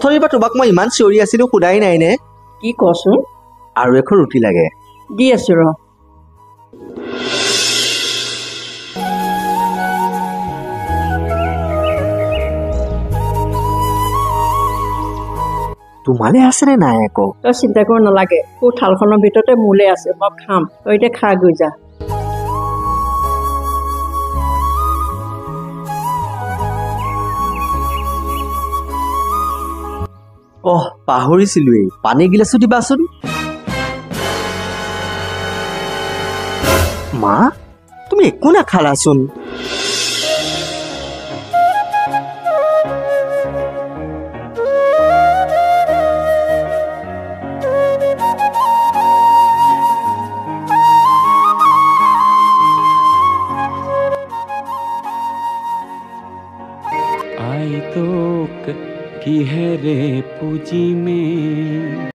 অথনিৰ পৰা তোমাক মই ইমান চিঞৰি আছিলো সোধাই নাই নে কি কচোন আৰু এখন ৰুটি লাগে দি আছো ৰ তোমালে আছে নে নাই আকৌ তই চিন্তা কৰিব নালাগে তোৰ থালখনৰ ভিতৰতে মোলে আছে মই খাম তই এতিয়া খা গৈ যা পাহৰিছিলোৱেই পানী গিলাচো দিবাচোন মা তুমি একো নাখালাচোন आई तो किहरे पूजी में